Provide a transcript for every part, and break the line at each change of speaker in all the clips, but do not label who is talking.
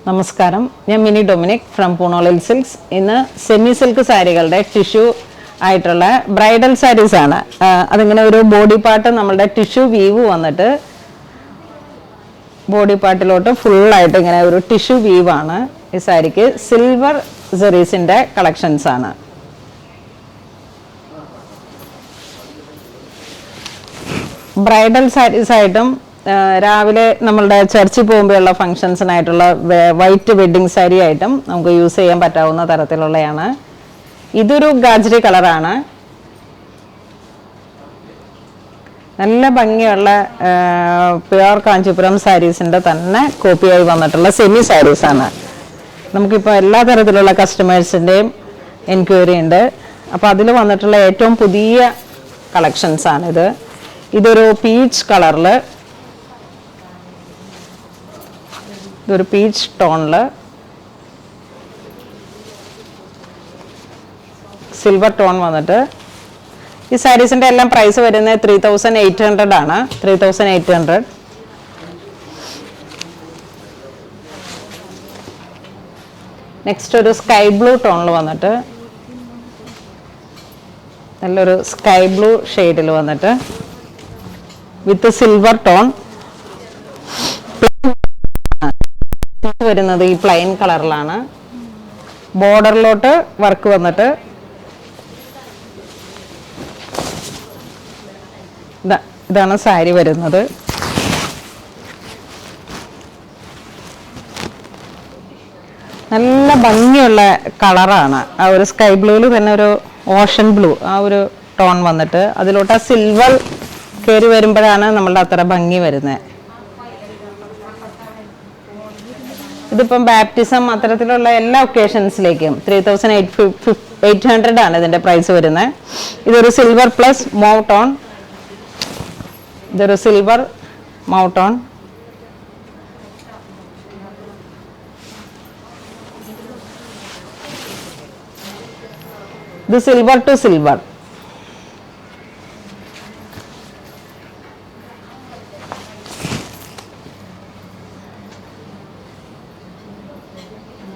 നമസ്കാരം, ഞാൻ mini Dominic from പൂണോളിൽ silks. ഇന്ന് സെമി സിൽക്ക് സാരികളുടെ ടിഷ്യൂ ആയിട്ടുള്ള ബ്രൈഡൽ സാരീസ് ആണ്. അതിങ്ങനെ ഒരു ബോഡി പാർട്ട് നമ്മളുടെ ടിഷ്യൂ വീവ് വന്നിട്ട് ബോഡി പാർട്ടിലോട്ട് ഫുള്ളായിട്ട് ഇങ്ങനെ ഒരു ടിഷ്യൂ വീവാണ് ഈ സാരിക്ക്. സിൽവർ സെറീസിൻ്റെ കളക്ഷൻസ് ആണ്. ബ്രൈഡൽ സാരീസ് ആയിട്ടും രാവിലെ നമ്മളുടെ ചർച്ചിൽ പോകുമ്പോഴുള്ള ഫങ്ഷൻസിനായിട്ടുള്ള വൈറ്റ് വെഡ്ഡിങ് സാരി ആയിട്ടും നമുക്ക് യൂസ് ചെയ്യാൻ പറ്റാവുന്ന തരത്തിലുള്ളതാണ്. ഇതൊരു ഗാജരി കളറാണ്. നല്ല ഭംഗിയുള്ള പ്യുവർ കാഞ്ചീപുരം സാരീസിൻ്റെ തന്നെ കോപ്പിയായി വന്നിട്ടുള്ള സെമി സാരീസാണ്. നമുക്കിപ്പോൾ എല്ലാ തരത്തിലുള്ള കസ്റ്റമേഴ്സിൻ്റെയും എൻക്വയറി ഉണ്ട്. അപ്പോൾ അതിൽ വന്നിട്ടുള്ള ഏറ്റവും പുതിയ കളക്ഷൻസാണിത്. ഇതൊരു പീച്ച് കളറിൽ, ഇതൊരു പീച്ച് ടോണിൽ സിൽവർ ടോൺ വന്നിട്ട് ഈ സാരീസിൻ്റെ എല്ലാം പ്രൈസ് വരുന്നത് 3800 ആണ്. 3800. നെക്സ്റ്റ് ഒരു സ്കൈ ബ്ലൂ ടോണിൽ വന്നിട്ട് നല്ലൊരു സ്കൈ ബ്ലൂ ഷെയ്ഡിൽ വന്നിട്ട് വിത്ത് സിൽവർ ടോൺ വരുന്നത് ഈ പ്ലെയിൻ കളറിലാണ്. ബോർഡറിലോട്ട് വർക്ക് വന്നിട്ട് ഇതാണ് സാരി വരുന്നത്. നല്ല ഭംഗിയുള്ള കളറാണ്. ആ ഒരു സ്കൈ ബ്ലൂവിൽ തന്നെ ഒരു ഓഷൻ ബ്ലൂ, ആ ഒരു ടോൺ വന്നിട്ട് അതിലോട്ട് ആ സിൽവർ കയറി വരുമ്പോഴാണ് നമ്മളുടെ അത്ര ഭംഗി വരുന്നത്. ഇതിപ്പം ബാപ്റ്റിസം അത്തരത്തിലുള്ള എല്ലാ ഒക്കേഷൻസിലേക്കും 3800 ആണ് ഇതിൻ്റെ പ്രൈസ് വരുന്നത്. ഇതൊരു സിൽവർ പ്ലസ് മൗട്ടോൺ, ഇതൊരു സിൽവർ മൗട്ടോൺ. ഇത് സിൽവർ ടു സിൽവർ.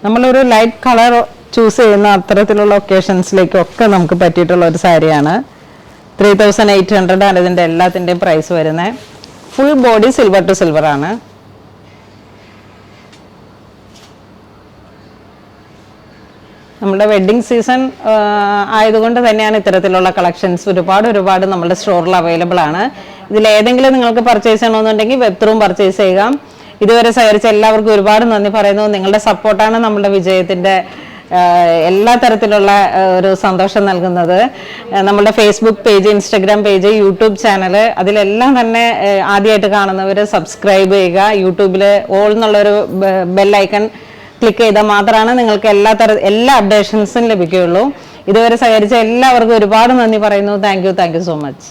നമ്മളൊരു ലൈറ്റ് കളർ ചൂസ് ചെയ്യുന്ന അത്തരത്തിലുള്ള ഒക്കേഷൻസിലേക്കൊക്കെ നമുക്ക് പറ്റിയിട്ടുള്ള ഒരു സാരിയാണ്. 3800 ആണ് ഇതിൻ്റെ എല്ലാത്തിൻ്റെയും പ്രൈസ് വരുന്നത്. Full body silver to silver ആണ്. നമ്മുടെ വെഡ്ഡിങ് സീസൺ ആയതുകൊണ്ട് തന്നെയാണ് ഇത്തരത്തിലുള്ള കളക്ഷൻസ് ഒരുപാട് നമ്മുടെ സ്റ്റോറിൽ അവൈലബിൾ ആണ്. ഇതിലേതെങ്കിലും നിങ്ങൾക്ക് പർച്ചേസ് ചെയ്യണമെന്നുണ്ടെങ്കിൽ വെബ് ത്രൂ പർച്ചേസ് ചെയ്യാം. ഇതുവരെ സഹകരിച്ച എല്ലാവർക്കും ഒരുപാട് നന്ദി പറയുന്നു. നിങ്ങളുടെ സപ്പോർട്ടാണ് നമ്മുടെ വിജയത്തിൻ്റെ എല്ലാ തരത്തിലുള്ള ഒരു സന്തോഷം നൽകുന്നത്. നമ്മുടെ Facebook page, Instagram page, YouTube channel, അതിലെല്ലാം തന്നെ ആദ്യമായിട്ട് കാണുന്നവർ സബ്സ്ക്രൈബ് ചെയ്യുക. യൂട്യൂബിൽ ഓൾ എന്നുള്ളൊരു ബെല്ലൈക്കൺ ക്ലിക്ക് ചെയ്താൽ മാത്രമാണ് നിങ്ങൾക്ക് എല്ലാ അപ്ഡേഷൻസും ലഭിക്കുകയുള്ളൂ. ഇതുവരെ സഹകരിച്ച എല്ലാവർക്കും ഒരുപാട് നന്ദി പറയുന്നു. Thank you so much.